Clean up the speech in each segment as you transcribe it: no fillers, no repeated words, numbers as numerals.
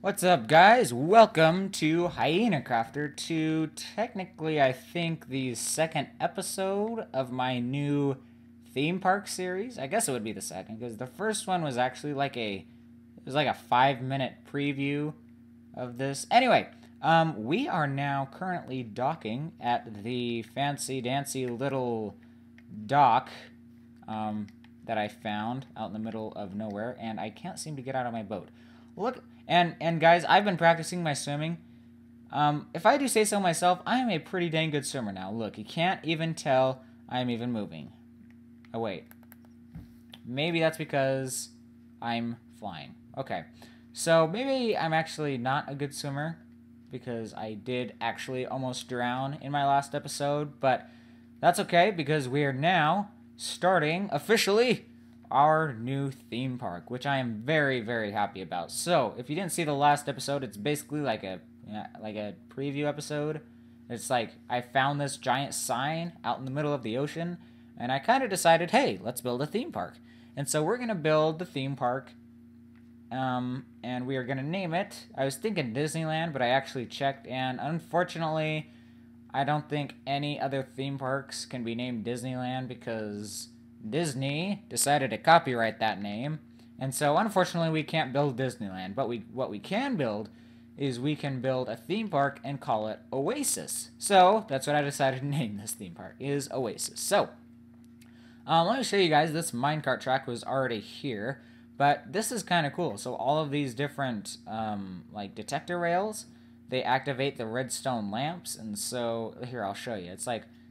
What's up, guys? Welcome to HyenaCraftr, to technically, I think, the second episode of my new theme park series. I guess it would be the second, because the first one was actually it was like a 5-minute preview of this. Anyway, we are now currently docking at the fancy dancy little dock, that I found out in the middle of nowhere, and I can't seem to get out of my boat. Look, and guys, I've been practicing my swimming. If I do say so myself, I am a pretty dang good swimmer now. Look, you can't even tell I'm even moving. Oh, wait. Maybe that's because I'm flying. Okay. So, maybe I'm actually not a good swimmer, because I did actually almost drown in my last episode, but that's okay, because we are now starting, officially, our new theme park, which I am very, very happy about. So, if you didn't see the last episode, it's basically like a preview episode. It's like I found this giant sign out in the middle of the ocean, and I kind of decided, hey, let's build a theme park. And so we're gonna build the theme park, and we are gonna name it. I was thinking Disneyland, but I actually checked, and unfortunately, I don't think any other theme parks can be named Disneyland because Disney decided to copyright that name. And so unfortunately we can't build Disneyland, but what we can build is we can build a theme park and call it Oasis. So that's what I decided to name this theme park, is Oasis. So let me show you guys. This minecart track was already here, but this is kind of cool. So all of these different like detector rails, they activate the redstone lamps, and so here, I'll show you.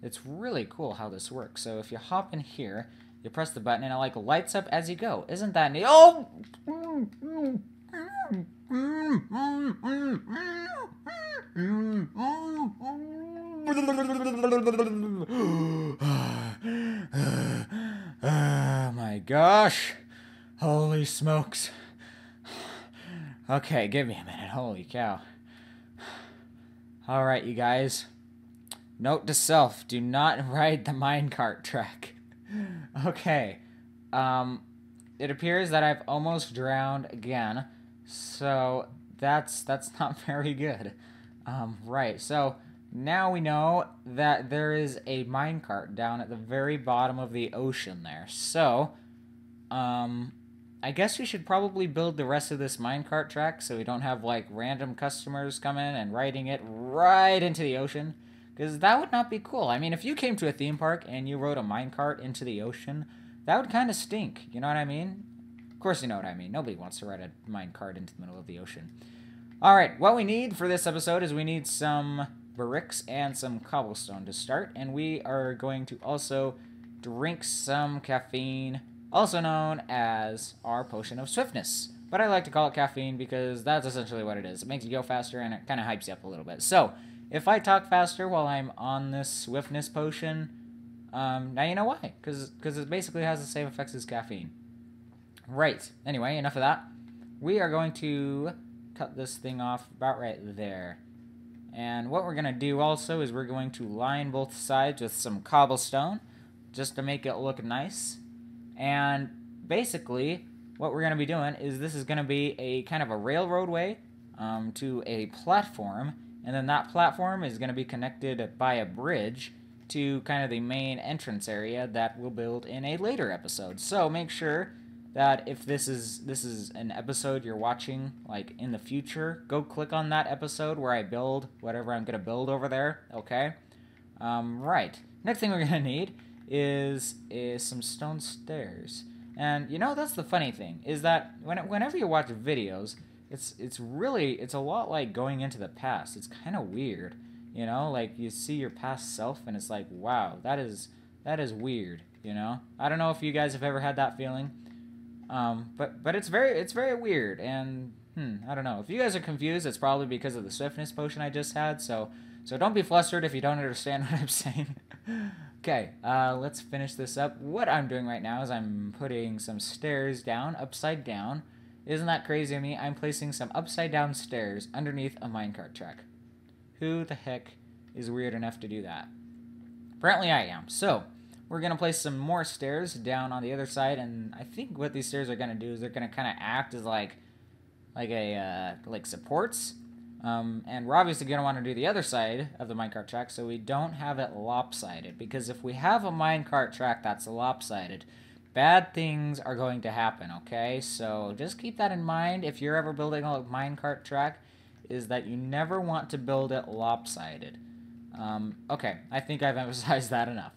It's really cool how this works. So if you hop in here, you press the button and it like lights up as you go. Isn't that neat? Oh! Oh my gosh. Holy smokes. Okay, give me a minute. Holy cow. Alright, you guys. Note to self, do not ride the minecart track. Okay. It appears that I've almost drowned again. So, that's not very good. Right, so now we know that there is a minecart down at the very bottom of the ocean there. So, I guess we should probably build the rest of this minecart track so we don't have, like, random customers come in and riding it right into the ocean. Because that would not be cool. I mean, if you came to a theme park and you rode a minecart into the ocean, that would kind of stink. You know what I mean? Of course you know what I mean. Nobody wants to ride a minecart into the middle of the ocean. Alright, what we need for this episode is we need some bricks and some cobblestone to start. And we are going to also drink some caffeine, also known as our potion of swiftness. But I like to call it caffeine because that's essentially what it is. It makes you go faster and it kind of hypes you up a little bit. So, if I talk faster while I'm on this swiftness potion, now you know why. Because it basically has the same effects as caffeine. Right. Anyway, enough of that. We are going to cut this thing off about right there. And what we're going to do also is we're going to line both sides with some cobblestone just to make it look nice. And basically, what we're going to be doing is this is going to be a kind of a railroad way to a platform. And then that platform is going to be connected by a bridge to kind of the main entrance area that we'll build in a later episode. So make sure that if this is an episode you're watching like in the future, go click on that episode where I build whatever I'm going to build over there, okay? Right. Next thing we're going to need is some stone stairs. And you know, that's the funny thing, is that whenever you watch videos, it's a lot like going into the past. It's kind of weird, you know, like you see your past self and it's like, wow, that is weird, you know. I don't know if you guys have ever had that feeling, but it's very weird. And I don't know, if you guys are confused, it's probably because of the swiftness potion I just had. So don't be flustered if you don't understand what I'm saying. Okay, let's finish this up. What I'm doing right now is I'm putting some stairs down upside down. Isn't that crazy of me? I'm placing some upside-down stairs underneath a minecart track. Who the heck is weird enough to do that? Apparently I am. So, we're going to place some more stairs down on the other side, and I think what these stairs are going to do is they're going to kind of act as like like supports. And we're obviously going to want to do the other side of the minecart track so we don't have it lopsided. Because if we have a minecart track that's lopsided, bad things are going to happen, okay? So just keep that in mind if you're ever building a minecart track, is that you never want to build it lopsided. Okay, I think I've emphasized that enough.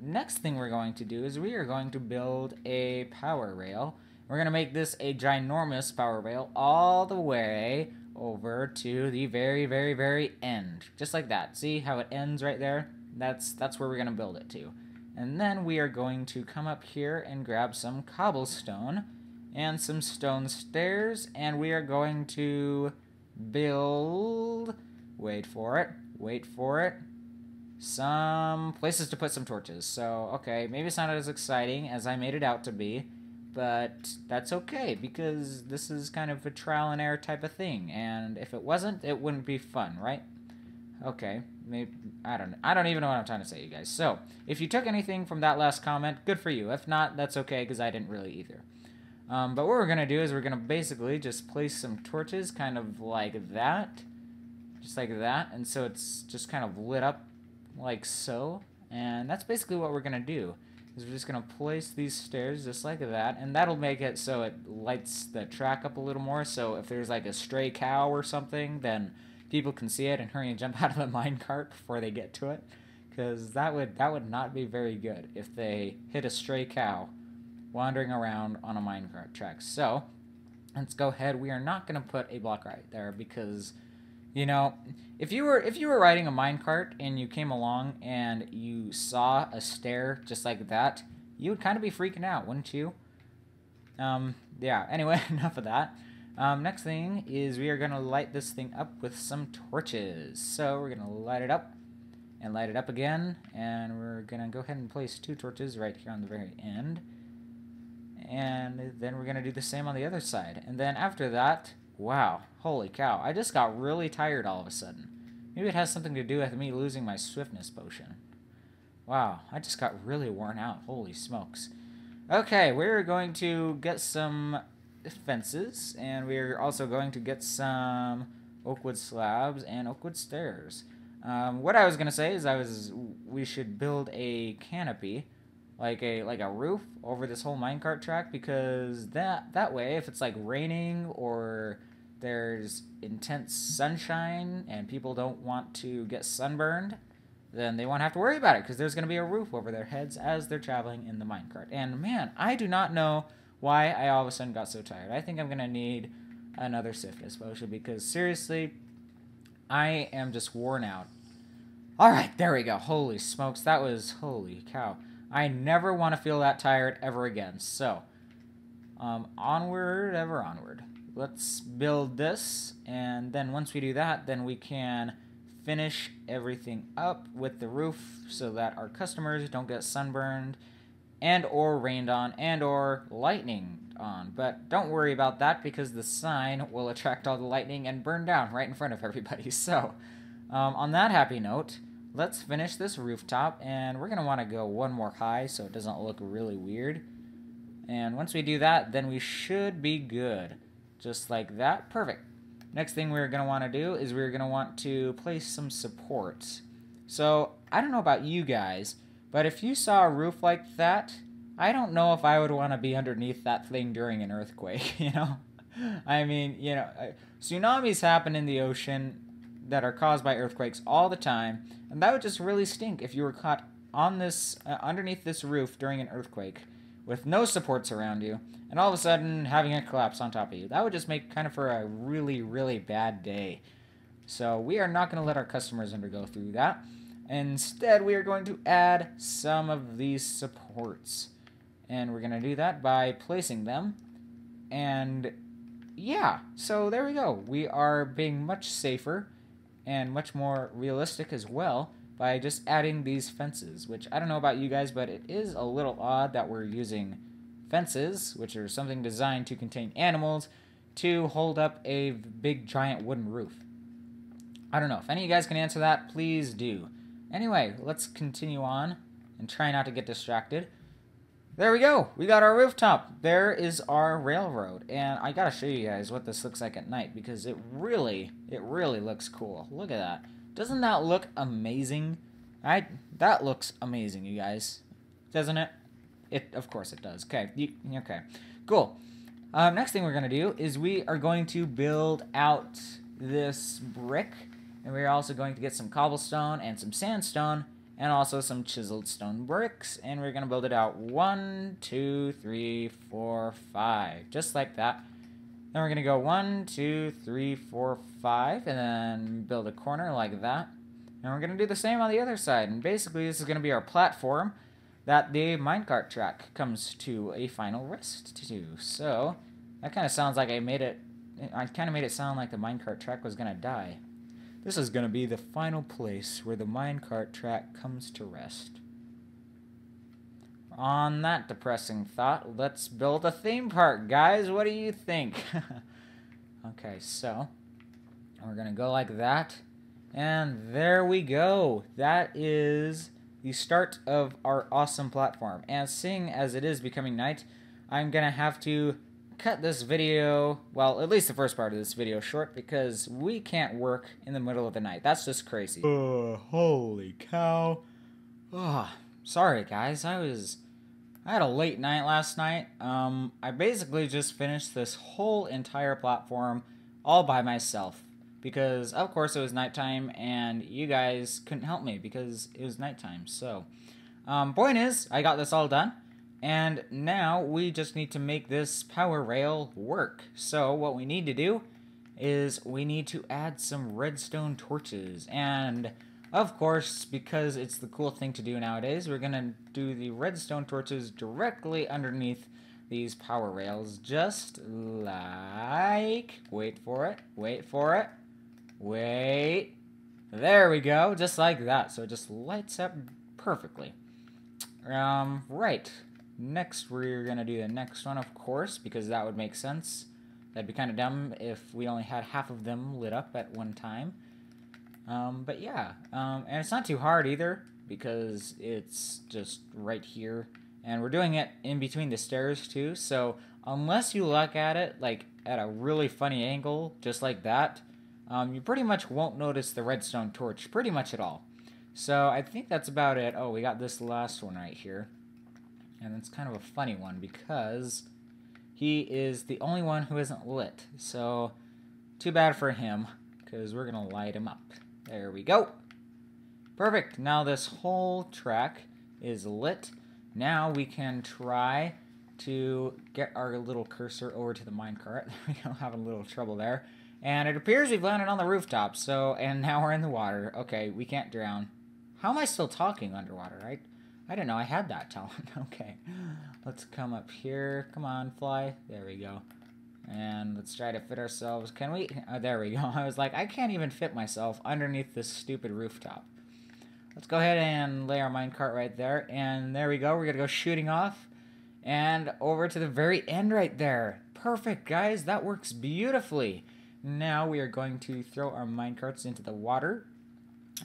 Next thing we're going to do is we are going to build a power rail. We're going to make this a ginormous power rail all the way over to the very, very, very end. Just like that. See how it ends right there? That's where we're going to build it to. And then we are going to come up here and grab some cobblestone and some stone stairs. And we are going to build... Wait for it. Some places to put some torches. So, okay, maybe it's not as exciting as I made it out to be. But that's okay, because this is kind of a trial and error type of thing, and if it wasn't, it wouldn't be fun, right? Okay, maybe I don't even know what I'm trying to say, you guys. So, if you took anything from that last comment, good for you. If not, that's okay, because I didn't really either. But what we're gonna do is we're gonna basically just place some torches, kind of like that, just like that, and so it's just kind of lit up like so, and that's basically what we're gonna do. Is we're just going to place these stairs just like that, and that'll make it so it lights the track up a little more, so if there's like a stray cow or something, then people can see it and hurry and jump out of the minecart before they get to it, because that would not be very good if they hit a stray cow wandering around on a minecart track. So, let's go ahead. We are not going to put a block right there, because... You know, if you were riding a minecart and you came along and you saw a stair just like that, you would kind of be freaking out, wouldn't you? Yeah, anyway, enough of that. Next thing is we are going to light this thing up with some torches. So we're going to light it up and light it up again, and we're going to go ahead and place 2 torches right here on the very end. And then we're going to do the same on the other side. And then after that... Wow, holy cow, I just got really tired all of a sudden. Maybe it has something to do with me losing my swiftness potion. Wow, I just got really worn out, holy smokes. Okay, we're going to get some fences, and we're also going to get some oakwood slabs and oakwood stairs. What I was going to say is we should build a canopy, like a roof over this whole minecart track, because that way, if it's like raining or there's intense sunshine and people don't want to get sunburned, then they won't have to worry about it, because there's going to be a roof over their heads as they're traveling in the minecart. And man, I do not know why I all of a sudden got so tired. I think I'm going to need another swiftness potion, because seriously, I am just worn out. Alright, there we go. Holy smokes, that was... Holy cow. I never want to feel that tired ever again. So, onward, ever onward. Let's build this, and then once we do that, then we can finish everything up with the roof so that our customers don't get sunburned and or rained on and or lightning on. But don't worry about that, because the sign will attract all the lightning and burn down right in front of everybody. So, on that happy note, let's finish this rooftop, and we're going to want to go one more high so it doesn't look really weird. And once we do that, then we should be good. Just like that. Perfect. Next thing we're going to want to do is we're going to want to place some supports. So, I don't know about you guys, but if you saw a roof like that, I don't know if I would want to be underneath that thing during an earthquake, you know? I mean, you know, tsunamis happen in the ocean that are caused by earthquakes all the time, and that would just really stink if you were caught on this underneath this roof during an earthquake with no supports around you, and all of a sudden having it collapse on top of you. That would just make kind of for a really, really bad day. So we are not going to let our customers undergo through that. Instead, we are going to add some of these supports. And we're going to do that by placing them. And yeah, so there we go. We are being much safer and much more realistic as well by just adding these fences, which I don't know about you guys, but it is a little odd that we're using fences, which are something designed to contain animals, to hold up a big giant wooden roof. I don't know. If any of you guys can answer that, please do. Anyway, let's continue on and try not to get distracted. There we go. We got our rooftop. There is our railroad. And I gotta show you guys what this looks like at night because it really looks cool. Look at that. Doesn't that look amazing? That looks amazing, you guys. Doesn't it? Of course it does. Okay. Okay. Cool. Next thing we're gonna do is we are going to build out this brick, and we're also going to get some cobblestone and some sandstone, and also some chiseled stone bricks, and we're gonna build it out 1, 2, 3, 4, 5, just like that. Then we're gonna go 1, 2, 3, 4, 5, and then build a corner like that. And we're gonna do the same on the other side, and basically this is gonna be our platform that the minecart track comes to a final rest to. So that kind of sounds like I kind of made it sound like the minecart track was gonna die. This is gonna be the final place where the minecart track comes to rest. On that depressing thought, let's build a theme park, guys. What do you think? Okay, so we're gonna go like that, and there we go. That is the start of our awesome platform. And seeing as it is becoming night, I'm gonna have to cut this video, well, at least the first part of this video, short because we can't work in the middle of the night. That's just crazy. Holy cow. Sorry guys, I had a late night last night. I basically just finished this whole entire platform all by myself. Because, of course, it was nighttime, and you guys couldn't help me because it was nighttime. So, point is, I got this all done, and now we just need to make this power rail work. So, what we need to do is we need to add some redstone torches. And, of course, because it's the cool thing to do nowadays, we're going to do the redstone torches directly underneath these power rails, just like... Wait for it. Wait. There we go. Just like that. So it just lights up perfectly. Right. Next, we're going to do the next one, of course, because that would make sense. That'd be kind of dumb if we only had half of them lit up at one time. But yeah. And it's not too hard either, because it's just right here. And we're doing it in between the stairs, too. So unless you look at it, like, at a really funny angle, just like that, you pretty much won't notice the redstone torch pretty much at all. So I think that's about it. Oh, we got this last one right here. And it's kind of a funny one because he is the only one who isn't lit. So too bad for him because we're going to light him up. There we go. Perfect. Now this whole track is lit. Now we can try to get our little cursor over to the minecart. We don't have a little trouble there. And it appears we've landed on the rooftop, and now we're in the water. Okay, we can't drown. How am I still talking underwater, right? I didn't know I had that talent. Okay, let's come up here. Come on, fly. There we go. And let's try to fit ourselves. Can we? Oh, there we go. I was like, I can't even fit myself underneath this stupid rooftop. Let's go ahead and lay our minecart right there. And there we go. We're going to go shooting off. And over to the very end right there. Perfect, guys. That works beautifully. Now we are going to throw our minecarts into the water,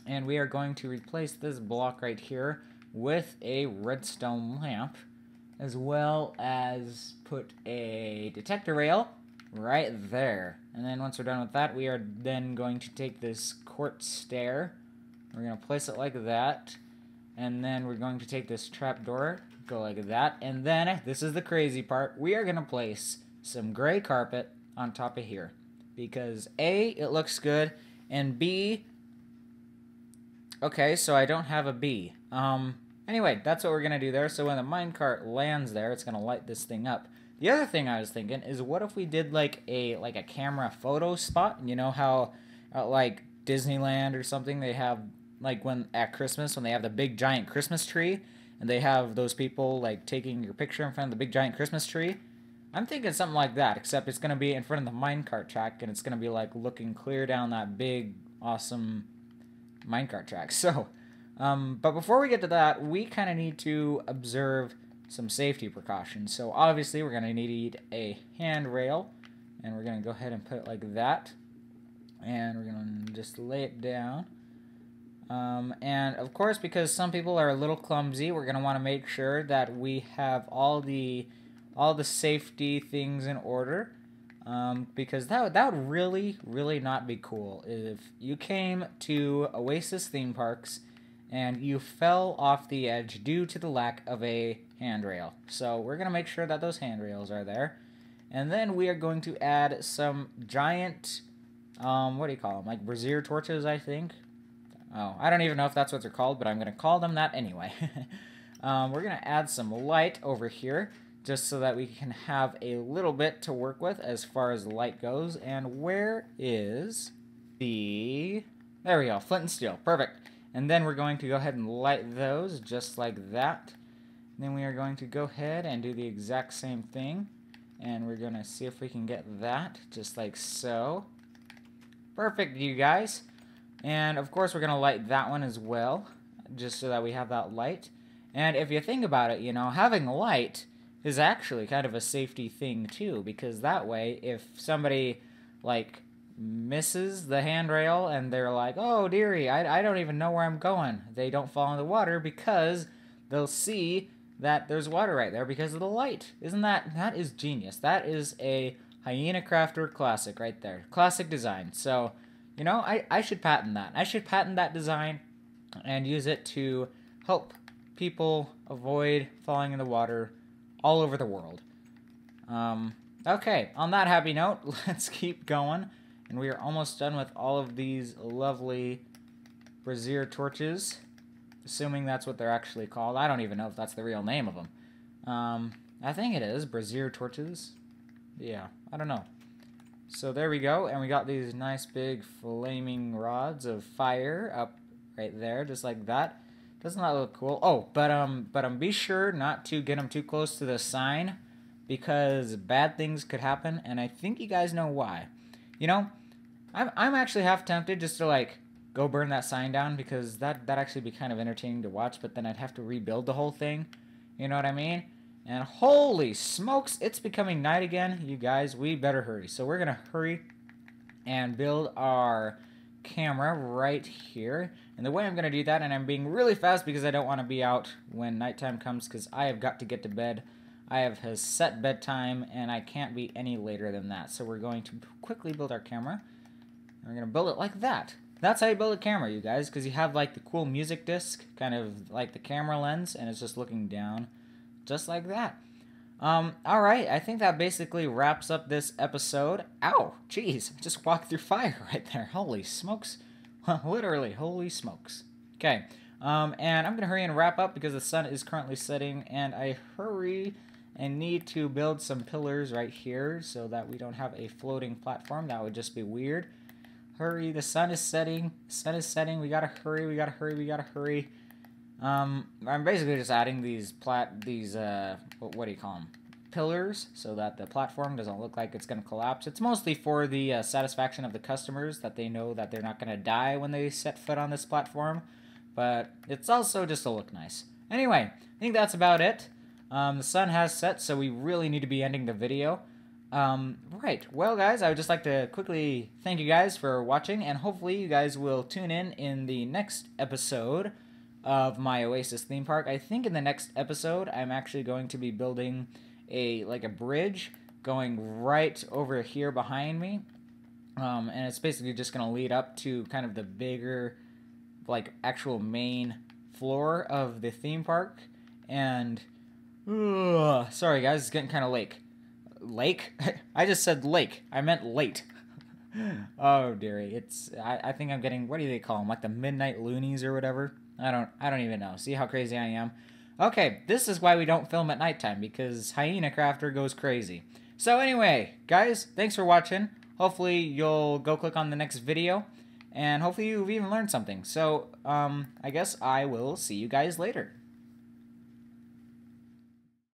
and we are going to replace this block right here with a redstone lamp, as well as put a detector rail right there. And then once we're done with that, we are then going to take this quartz stair, we're going to place it like that, and then we're going to take this trapdoor, go like that, and then, this is the crazy part, we are going to place some gray carpet on top of here. Because A, it looks good, and B, okay, so I don't have a B. Anyway, that's what we're going to do there. So when the minecart lands there, it's going to light this thing up. The other thing I was thinking is what if we did like a camera photo spot? You know how like Disneyland or something, they have like when at Christmas when they have the big giant Christmas tree and they have those people like taking your picture in front of the big giant Christmas tree. I'm thinking something like that, except it's going to be in front of the minecart track, and it's going to be, like, looking clear down that big, awesome minecart track. So, but before we get to that, we kind of need to observe some safety precautions. So, obviously, we're going to need a handrail, and we're going to go ahead and put it like that. And we're going to just lay it down. And of course, because some people are a little clumsy, we're gonna want to make sure that we have all the safety things in order. Because that would really not be cool if you came to Oasis theme parks and you fell off the edge due to the lack of a handrail. So we're gonna make sure that those handrails are there, and then we are going to add some giant, what do you call them? Like brazier torches, I think. Oh, I don't even know if that's what they're called, but I'm gonna call them that anyway. We're gonna add some light over here, just so that we can have a little bit to work with as far as light goes. And where is the... There we go, flint and steel. Perfect. And then we're going to go ahead and light those just like that. And then we are going to go ahead and do the exact same thing. And we're going to see if we can get that just like so. Perfect, you guys. And of course we're going to light that one as well, just so that we have that light. And if you think about it, you know, having light is actually kind of a safety thing too, because that way if somebody like misses the handrail and they're like, oh dearie, I don't even know where I'm going, they don't fall in the water because they'll see that there's water right there because of the light. Isn't that is genius. That is a HyenaCraftr classic right there. Classic design. So, you know, I should patent that. I should patent that design and use it to help people avoid falling in the water all over the world. Okay, on that happy note, let's keep going. And we are almost done with all of these lovely brazier torches. Assuming that's what they're actually called. I don't even know if that's the real name of them. I think it is, brazier torches. Yeah, I don't know. So there we go, and we got these nice big flaming rods of fire up right there, just like that. Doesn't that look cool? Oh, but be sure not to get them too close to the sign, because bad things could happen, and I think you guys know why. You know, I'm actually half tempted just to like go burn that sign down, because that'd actually be kind of entertaining to watch, but then I'd have to rebuild the whole thing. You know what I mean? And holy smokes, it's becoming night again, you guys. We better hurry. So we're gonna hurry and build our camera right here. And the way I'm going to do that, and I'm being really fast because I don't want to be out when nighttime comes, because I have got to get to bed. I have a set bedtime, and I can't be any later than that. So we're going to quickly build our camera. And we're going to build it like that. That's how you build a camera, you guys, because you have like the cool music disc, kind of like the camera lens, and it's just looking down, just like that. Alright, I think that basically wraps up this episode. Ow, jeez, I just walked through fire right there. Holy smokes. Literally, holy smokes. Okay, and I'm gonna hurry and wrap up because the sun is currently setting, and I hurry and need to build some pillars right here so that we don't have a floating platform. That would just be weird. Hurry, the sun is setting. We gotta hurry, we gotta hurry. I'm basically just adding these what do you call them? Pillars, so that the platform doesn't look like it's going to collapse. It's mostly for the satisfaction of the customers, that they know that they're not going to die when they set foot on this platform. But it's also just to look nice. Anyway, I think that's about it. The sun has set, so we really need to be ending the video. Right, well guys, I would just like to quickly thank you guys for watching, and hopefully you guys will tune in the next episode of my Oasis theme park. I think in the next episode, I'm actually going to be building a bridge going right over here behind me. And it's basically just going to lead up to kind of the bigger, like, actual main floor of the theme park. And, sorry guys, it's getting kind of late. Lake? I just said lake. I meant late. Oh dearie, I think I'm getting, what do they call them? Like the midnight loonies or whatever? I don't even know. See how crazy I am? Okay, this is why we don't film at nighttime, because HyenaCraftr goes crazy. So anyway, guys, thanks for watching. Hopefully you'll go click on the next video, and hopefully you've even learned something. So, I guess I will see you guys later.